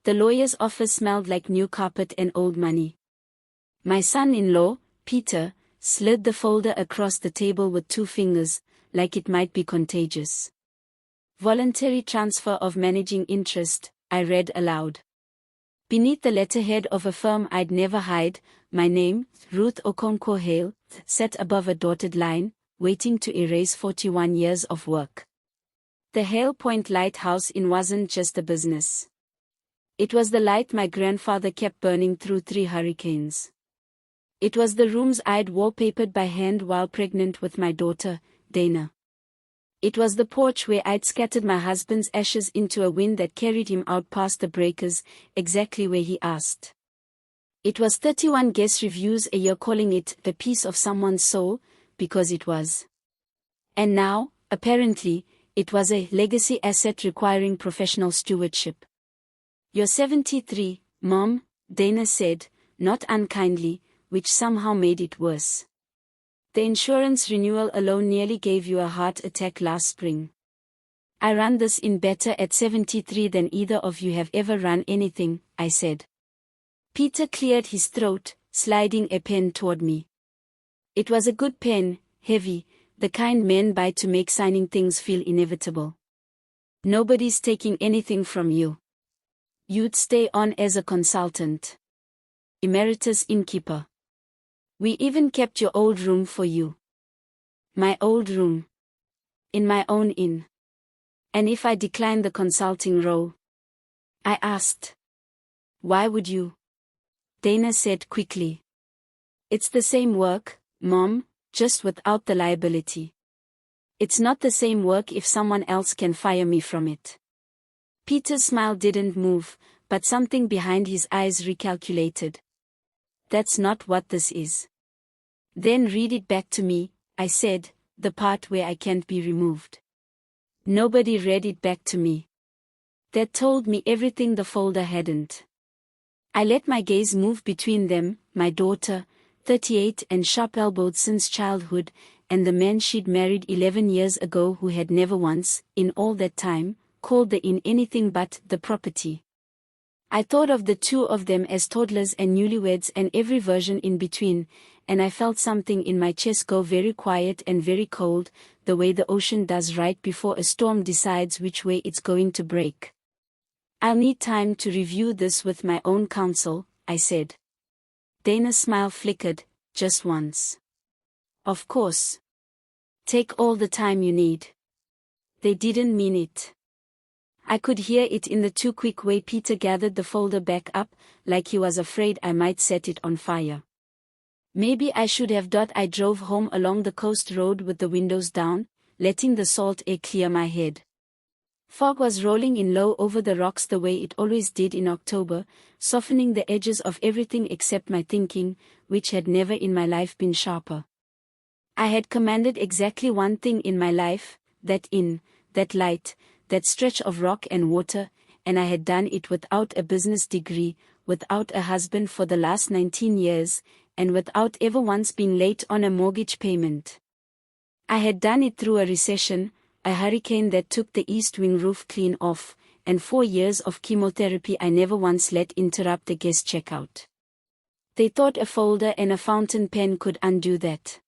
The lawyer's office smelled like new carpet and old money. My son-in-law, Peter, slid the folder across the table with 2 fingers, like it might be contagious. Voluntary transfer of managing interest, I read aloud. Beneath the letterhead of a firm I'd never hide, my name, Ruth Okonkwo Hale, sat above a dotted line, waiting to erase 41 years of work. The Hale Point Lighthouse Inn wasn't just a business. It was the light my grandfather kept burning through 3 hurricanes. It was the rooms I'd wallpapered by hand while pregnant with my daughter, Dana. It was the porch where I'd scattered my husband's ashes into a wind that carried him out past the breakers, exactly where he asked. It was 31 guest reviews a year calling it the piece of someone's soul, because it was. And now, apparently, it was a legacy asset requiring professional stewardship. "You're 73, Mom," Dana said, not unkindly, which somehow made it worse. "The insurance renewal alone nearly gave you a heart attack last spring. I run this inn better at 73 than either of you have ever run anything," I said. Peter cleared his throat, sliding a pen toward me. It was a good pen, heavy, the kind men buy to make signing things feel inevitable. "Nobody's taking anything from you. You'd stay on as a consultant. Emeritus innkeeper. We even kept your old room for you." My old room. In my own inn. And if I declined the consulting role? I asked. "Why would you?" Dana said quickly. "It's the same work, Mom, just without the liability. It's not the same work if someone else can fire me from it." Peter's smile didn't move, but something behind his eyes recalculated. "That's not what this is." "Then read it back to me," I said, "the part where I can't be removed." Nobody read it back to me. That told me everything the folder hadn't. I let my gaze move between them, my daughter, 38 and sharp-elbowed since childhood, and the man she'd married 11 years ago who had never once, in all that time, called the inn anything but the property. I thought of the 2 of them as toddlers and newlyweds and every version in between, and I felt something in my chest go very quiet and very cold, the way the ocean does right before a storm decides which way it's going to break. "I'll need time to review this with my own counsel," I said. Dana's smile flickered, just once. "Of course. Take all the time you need." They didn't mean it. I could hear it in the too quick way Peter gathered the folder back up, like he was afraid I might set it on fire. Maybe I should have. I drove home along the coast road with the windows down, letting the salt air clear my head. Fog was rolling in low over the rocks the way it always did in October, softening the edges of everything except my thinking, which had never in my life been sharper. I had commanded exactly one thing in my life, that inn, that light, that stretch of rock and water, and I had done it without a business degree, without a husband for the last 19 years, and without ever once being late on a mortgage payment. I had done it through a recession, a hurricane that took the east wing roof clean off, and 4 years of chemotherapy I never once let interrupt the guest checkout. They thought a folder and a fountain pen could undo that.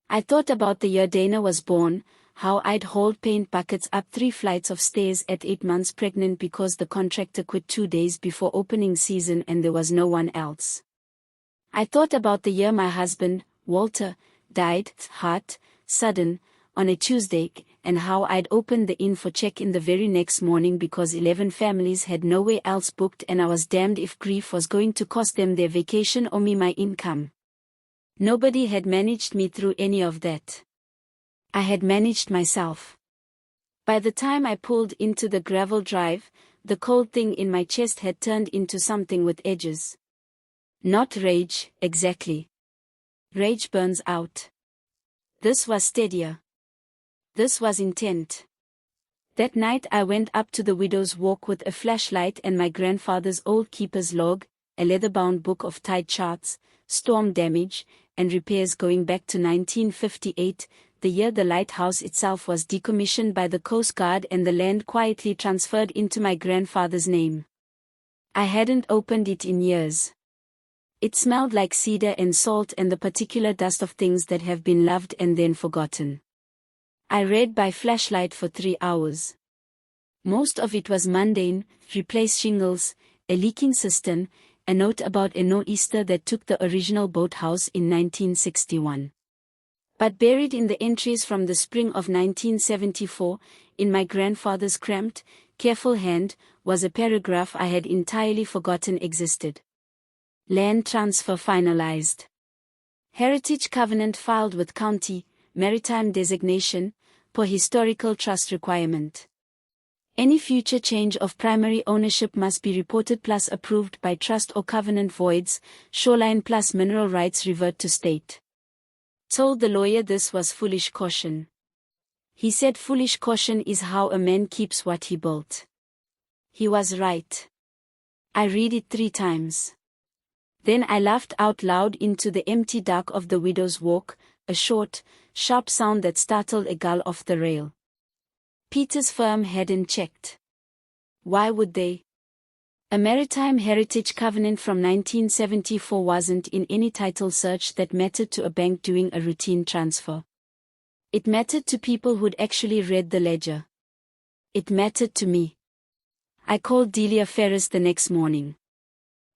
I thought about the year Dana was born, how I'd hauled paint buckets up 3 flights of stairs at 8 months pregnant because the contractor quit 2 days before opening season and there was no one else. I thought about the year my husband, Walter, died, heart, sudden, on a Tuesday, and how I'd opened the inn for check-in the very next morning because 11 families had nowhere else booked and I was damned if grief was going to cost them their vacation or me my income. Nobody had managed me through any of that. I had managed myself. By the time I pulled into the gravel drive, the cold thing in my chest had turned into something with edges. Not rage, exactly. Rage burns out. This was steadier. This was intent. That night I went up to the widow's walk with a flashlight and my grandfather's old keeper's log, a leather-bound book of tide charts, storm damage, and repairs going back to 1958, the year the lighthouse itself was decommissioned by the Coast Guard and the land quietly transferred into my grandfather's name. I hadn't opened it in years. It smelled like cedar and salt and the particular dust of things that have been loved and then forgotten. I read by flashlight for 3 hours. Most of it was mundane: replace shingles, a leaking cistern, a note about a nor'easter that took the original boathouse in 1961. But buried in the entries from the spring of 1974, in my grandfather's cramped, careful hand, was a paragraph I had entirely forgotten existed. Land transfer finalized. Heritage covenant filed with county, maritime designation, per historical trust requirement. Any future change of primary ownership must be reported plus approved by trust or covenant voids, shoreline plus mineral rights revert to state. Told the lawyer this was foolish caution. He said foolish caution is how a man keeps what he built. He was right. I read it 3 times. Then I laughed out loud into the empty dark of the widow's walk, a short, sharp sound that startled a gull off the rail. Peter's firm hadn't checked. Why would they? A maritime heritage covenant from 1974 wasn't in any title search that mattered to a bank doing a routine transfer. It mattered to people who'd actually read the ledger. It mattered to me. I called Delia Ferris the next morning.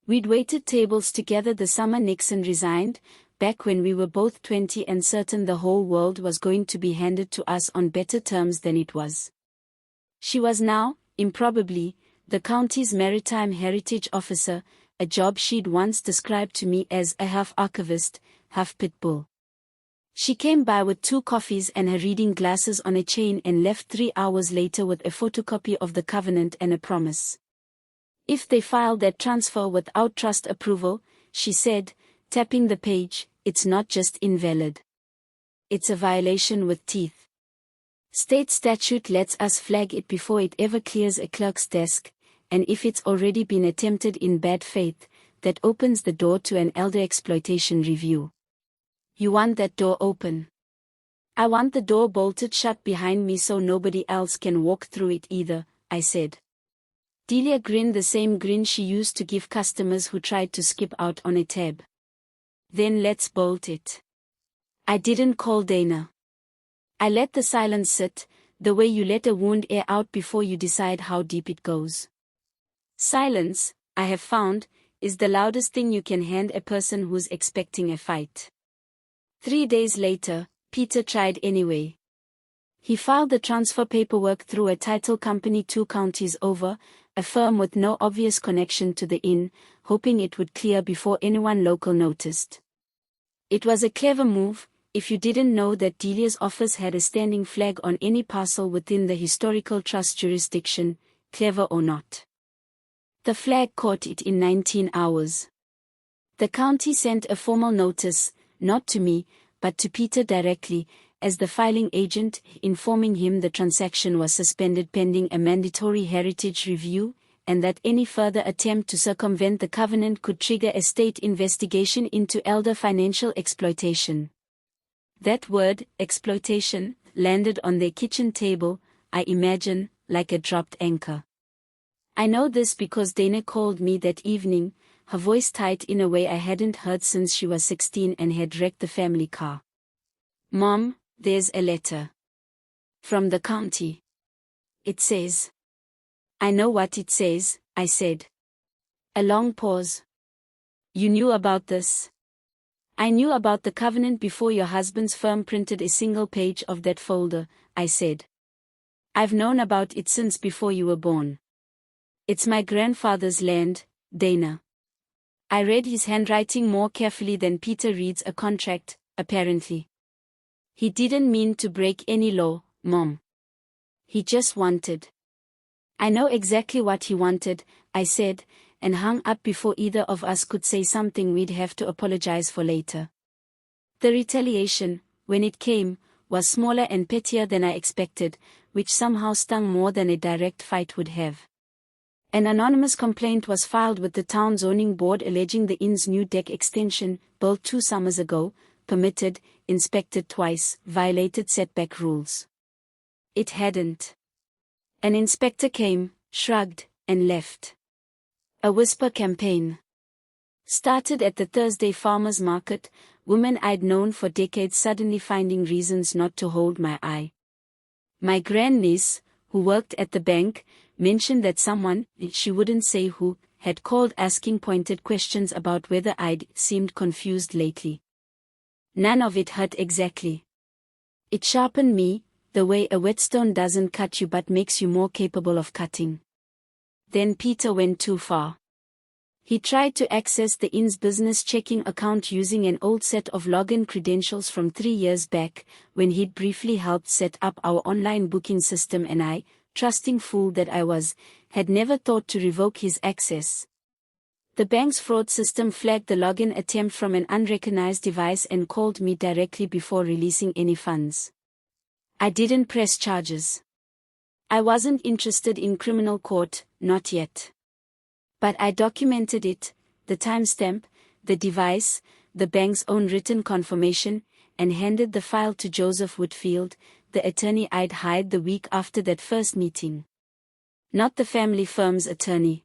We'd waited tables together the summer Nixon resigned, back when we were both 20 and certain the whole world was going to be handed to us on better terms than it was. She was now, improbably, the county's maritime heritage officer, a job she'd once described to me as a half archivist, half pit bull. She came by with 2 coffees and her reading glasses on a chain and left 3 hours later with a photocopy of the covenant and a promise. If they filed that transfer without trust approval, she said, tapping the page, it's not just invalid. It's a violation with teeth. State statute lets us flag it before it ever clears a clerk's desk, and if it's already been attempted in bad faith, that opens the door to an elder exploitation review. You want that door open? I want the door bolted shut behind me so nobody else can walk through it either, I said. Delia grinned the same grin she used to give customers who tried to skip out on a tab. Then let's bolt it. I didn't call Dana. I let the silence sit, the way you let a wound air out before you decide how deep it goes. Silence, I have found, is the loudest thing you can hand a person who's expecting a fight. 3 days later, Peter tried anyway. He filed the transfer paperwork through a title company 2 counties over, a firm with no obvious connection to the inn, hoping it would clear before anyone local noticed. It was a clever move, if you didn't know that Delia's office had a standing flag on any parcel within the historical trust jurisdiction, clever or not. The flag caught it in 19 hours. The county sent a formal notice, not to me, but to Peter directly, as the filing agent, informing him the transaction was suspended pending a mandatory heritage review, and that any further attempt to circumvent the covenant could trigger a state investigation into elder financial exploitation. That word, exploitation, landed on their kitchen table, I imagine, like a dropped anchor. I know this because Dana called me that evening, her voice tight in a way I hadn't heard since she was 16 and had wrecked the family car. Mom, there's a letter. From the county. It says. I know what it says, I said. A long pause. You knew about this? I knew about the covenant before your husband's firm printed a single page of that folder, I said. I've known about it since before you were born. It's my grandfather's land, Dana. I read his handwriting more carefully than Peter reads a contract, apparently. He didn't mean to break any law, Mom. He just wanted. I know exactly what he wanted, I said, and hung up before either of us could say something we'd have to apologize for later. The retaliation, when it came, was smaller and pettier than I expected, which somehow stung more than a direct fight would have. An anonymous complaint was filed with the town zoning board alleging the inn's new deck extension, built 2 summers ago, permitted, inspected twice, violated setback rules. It hadn't. An inspector came, shrugged, and left. A whisper campaign. Started at the Thursday farmers market, women I'd known for decades suddenly finding reasons not to hold my eye. My grandniece, who worked at the bank, mentioned that someone, she wouldn't say who, had called asking pointed questions about whether I'd seemed confused lately. None of it hurt exactly. It sharpened me, the way a whetstone doesn't cut you but makes you more capable of cutting. Then Peter went too far. He tried to access the inn's business checking account using an old set of login credentials from 3 years back, when he'd briefly helped set up our online booking system, and I, trusting fool that I was, had never thought to revoke his access. The bank's fraud system flagged the login attempt from an unrecognized device and called me directly before releasing any funds. I didn't press charges. I wasn't interested in criminal court, not yet. But I documented it, the timestamp, the device, the bank's own written confirmation, and handed the file to Joseph Whitfield, the attorney I'd hired the week after that first meeting. Not the family firm's attorney.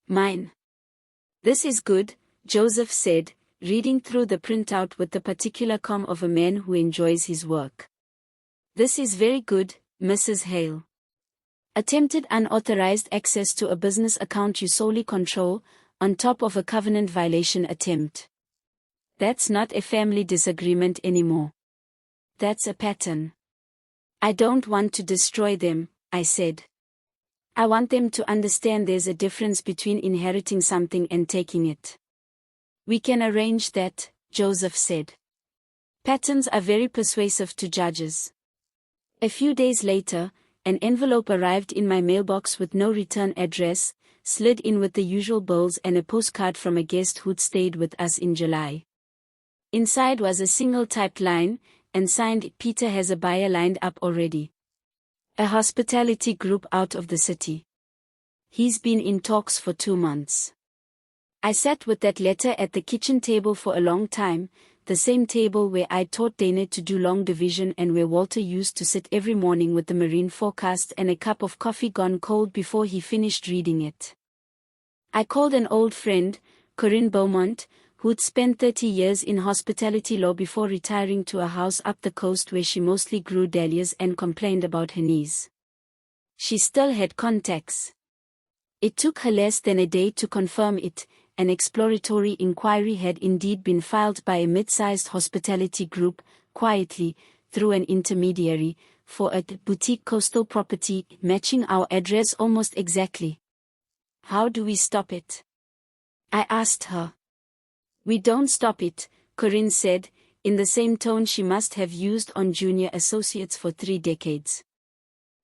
Mine. "This is good," Joseph said, reading through the printout with the particular calm of a man who enjoys his work. "This is very good, Mrs. Hale. Attempted unauthorized access to a business account you solely control, on top of a covenant violation attempt. That's not a family disagreement anymore. That's a pattern. I don't want to destroy them," I said. "I want them to understand there's a difference between inheriting something and taking it." "We can arrange that," Joseph said. Patterns are very persuasive to judges. A few days later, an envelope arrived in my mailbox with no return address, slid in with the usual bills and a postcard from a guest who'd stayed with us in July. Inside was a single typed line, and signed, "Peter has a buyer lined up already. A hospitality group out of the city. He's been in talks for 2 months." I sat with that letter at the kitchen table for a long time, the same table where I taught Dana to do long division and where Walter used to sit every morning with the marine forecast and a cup of coffee gone cold before he finished reading it. I called an old friend, Corinne Beaumont, who'd spent 30 years in hospitality law before retiring to a house up the coast where she mostly grew dahlias and complained about her knees. She still had contacts. It took her less than a day to confirm it. An exploratory inquiry had indeed been filed by a mid-sized hospitality group, quietly, through an intermediary, for a boutique coastal property, matching our address almost exactly. "How do we stop it?" I asked her. "We don't stop it," Corinne said, in the same tone she must have used on junior associates for 3 decades.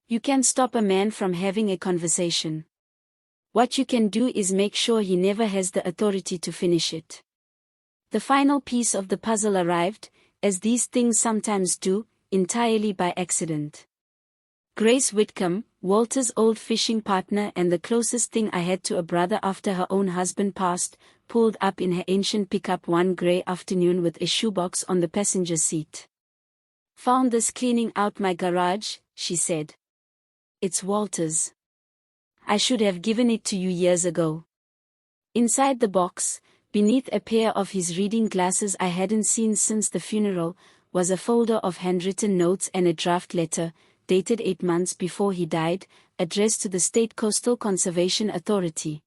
"You can stop a man from having a conversation. What you can do is make sure he never has the authority to finish it." The final piece of the puzzle arrived, as these things sometimes do, entirely by accident. Grace Whitcomb, Walter's old fishing partner and the closest thing I had to a brother after her own husband passed, pulled up in her ancient pickup one gray afternoon with a shoebox on the passenger seat. "Found this cleaning out my garage," she said. "It's Walter's. I should have given it to you years ago." Inside the box, beneath a pair of his reading glasses I hadn't seen since the funeral, was a folder of handwritten notes and a draft letter, dated 8 months before he died, addressed to the State Coastal Conservation Authority.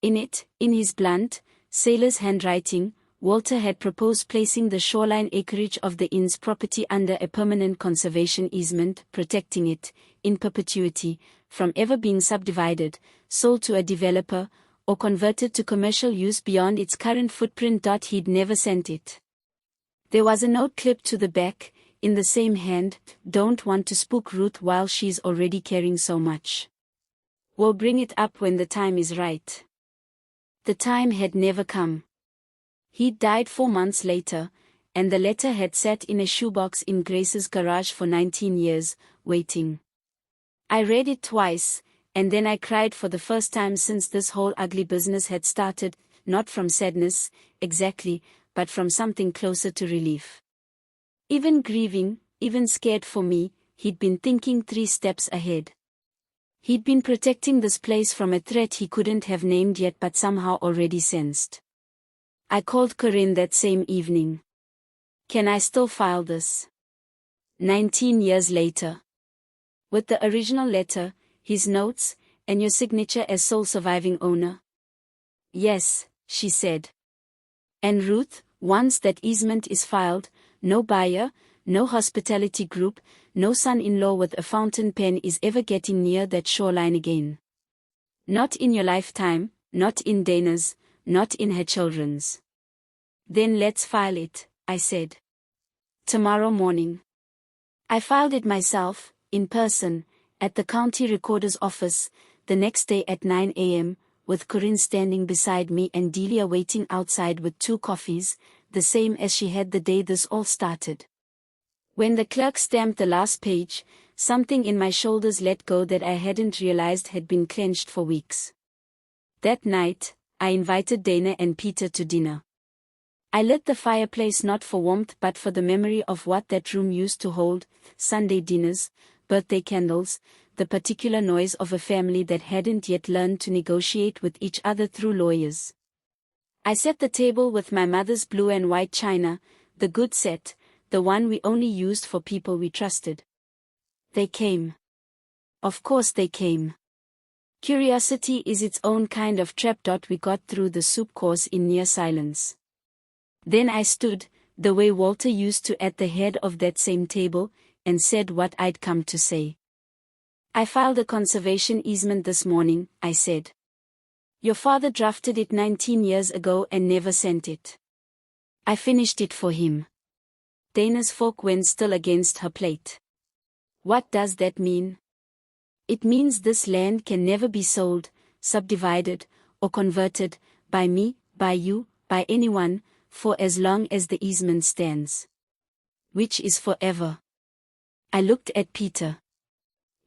In it, in his blunt, sailor's handwriting, Walter had proposed placing the shoreline acreage of the inn's property under a permanent conservation easement, protecting it, in perpetuity, from ever being subdivided, sold to a developer, or converted to commercial use beyond its current footprint. He'd never sent it. There was a note clipped to the back, in the same hand, "Don't want to spook Ruth while she's already caring so much. We'll bring it up when the time is right." The time had never come. He'd died 4 months later, and the letter had sat in a shoebox in Grace's garage for 19 years, waiting. I read it twice, and then I cried for the first time since this whole ugly business had started, not from sadness, exactly, but from something closer to relief. Even grieving, even scared for me, he'd been thinking 3 steps ahead. He'd been protecting this place from a threat he couldn't have named yet but somehow already sensed. I called Corinne that same evening. Can I still file this? 19 years later. With the original letter, his notes, and your signature as sole surviving owner? Yes, she said. And Ruth, once that easement is filed, no buyer, no hospitality group, no son-in-law with a fountain pen is ever getting near that shoreline again. Not in your lifetime, not in Dana's, not in her children's. Then let's file it, I said. Tomorrow morning. I filed it myself, in person, at the county recorder's office, the next day at 9 a.m., with Corinne standing beside me and Delia waiting outside with 2 coffees, the same as she had the day this all started. When the clerk stamped the last page, something in my shoulders let go that I hadn't realized had been clenched for weeks. That night, I invited Dana and Peter to dinner. I lit the fireplace not for warmth but for the memory of what that room used to hold: Sunday dinners, birthday candles, the particular noise of a family that hadn't yet learned to negotiate with each other through lawyers. I set the table with my mother's blue and white china, the good set, the one we only used for people we trusted. They came. Of course they came. Curiosity is its own kind of trap. We got through the soup course in near silence. Then I stood, the way Walter used to at the head of that same table, and said what I'd come to say. I filed a conservation easement this morning, I said. Your father drafted it 19 years ago and never sent it. I finished it for him. Dana's fork went still against her plate. What does that mean? It means this land can never be sold, subdivided, or converted, by me, by you, by anyone, for as long as the easement stands. Which is forever. I looked at Peter.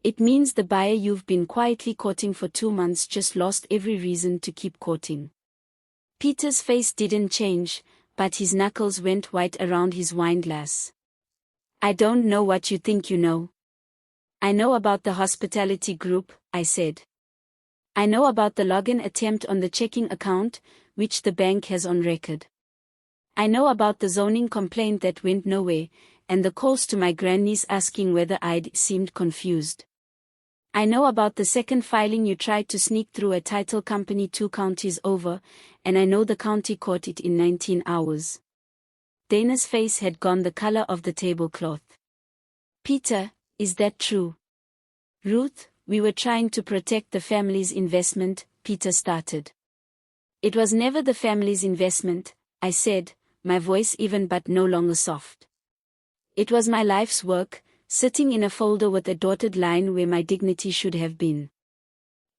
It means the buyer you've been quietly courting for 2 months just lost every reason to keep courting. Peter's face didn't change, but his knuckles went white around his wineglass. I don't know what you think you know. I know about the hospitality group, I said. I know about the login attempt on the checking account, which the bank has on record. I know about the zoning complaint that went nowhere, and the calls to my grandniece asking whether I'd seemed confused. I know about the second filing you tried to sneak through a title company 2 counties over, and I know the county caught it in 19 hours. Dana's face had gone the color of the tablecloth. Peter, is that true? Ruth, we were trying to protect the family's investment, Peter started. It was never the family's investment, I said, my voice even but no longer soft. It was my life's work, sitting in a folder with a dotted line where my dignity should have been.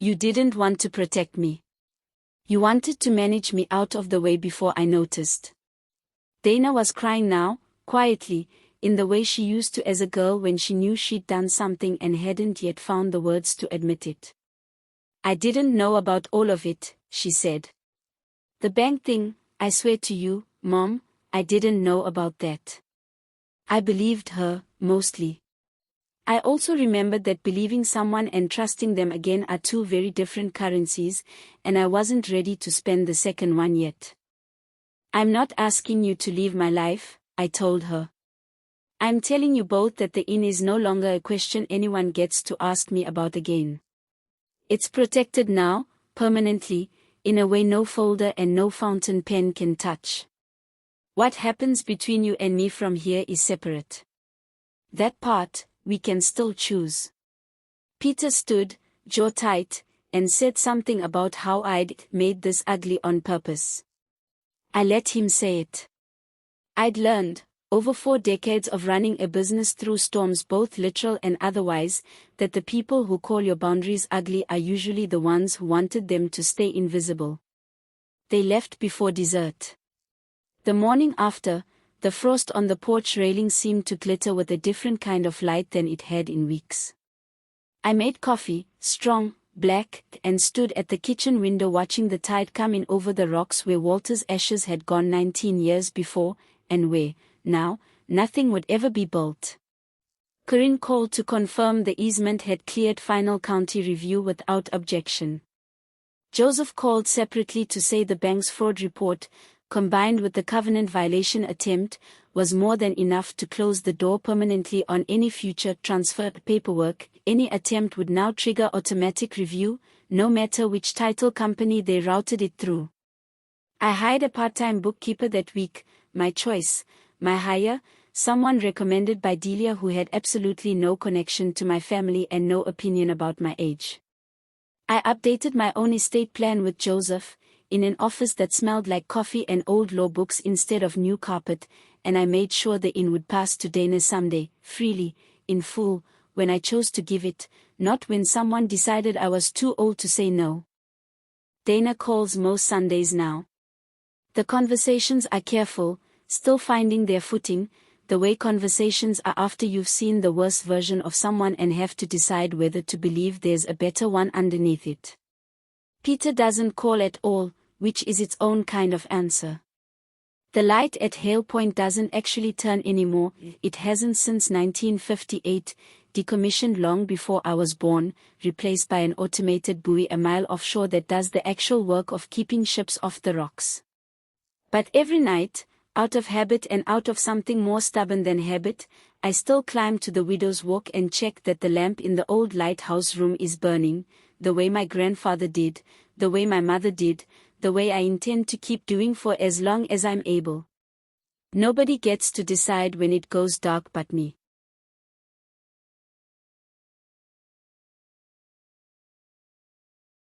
You didn't want to protect me. You wanted to manage me out of the way before I noticed. Dana was crying now, quietly, in the way she used to as a girl when she knew she'd done something and hadn't yet found the words to admit it. I didn't know about all of it, she said. The bank thing, I swear to you, Mom, I didn't know about that. I believed her, mostly. I also remembered that believing someone and trusting them again are 2 very different currencies, and I wasn't ready to spend the second one yet. I'm not asking you to leave my life, I told her. I'm telling you both that the inn is no longer a question anyone gets to ask me about again. It's protected now, permanently, in a way no folder and no fountain pen can touch. What happens between you and me from here is separate. That part, we can still choose. Peter stood, jaw tight, and said something about how I'd made this ugly on purpose. I let him say it. I'd learned, over 4 decades of running a business through storms both literal and otherwise, that the people who call your boundaries ugly are usually the ones who wanted them to stay invisible. They left before dessert. The morning after, the frost on the porch railing seemed to glitter with a different kind of light than it had in weeks. I made coffee, strong, black, and stood at the kitchen window watching the tide come in over the rocks where Walter's ashes had gone 19 years before, and where, now, nothing would ever be built. Corinne called to confirm the easement had cleared final county review without objection. Joseph called separately to say the bank's fraud report, combined with the covenant violation attempt, was more than enough to close the door permanently on any future transfer paperwork. Any attempt would now trigger automatic review, no matter which title company they routed it through. I hired a part-time bookkeeper that week, my choice, my hire, someone recommended by Delia who had absolutely no connection to my family and no opinion about my age. I updated my own estate plan with Joseph, in an office that smelled like coffee and old law books instead of new carpet, and I made sure the inn would pass to Dana someday, freely, in full, when I chose to give it, not when someone decided I was too old to say no. Dana calls most Sundays now. The conversations are careful, still finding their footing, the way conversations are after you've seen the worst version of someone and have to decide whether to believe there's a better one underneath it. Peter doesn't call at all, which is its own kind of answer. The light at Hale Point doesn't actually turn anymore, it hasn't since 1958, decommissioned long before I was born, replaced by an automated buoy a mile offshore that does the actual work of keeping ships off the rocks. But every night, out of habit and out of something more stubborn than habit, I still climb to the widow's walk and check that the lamp in the old lighthouse room is burning, the way my grandfather did, the way my mother did, the way I intend to keep doing for as long as I'm able. Nobody gets to decide when it goes dark but me.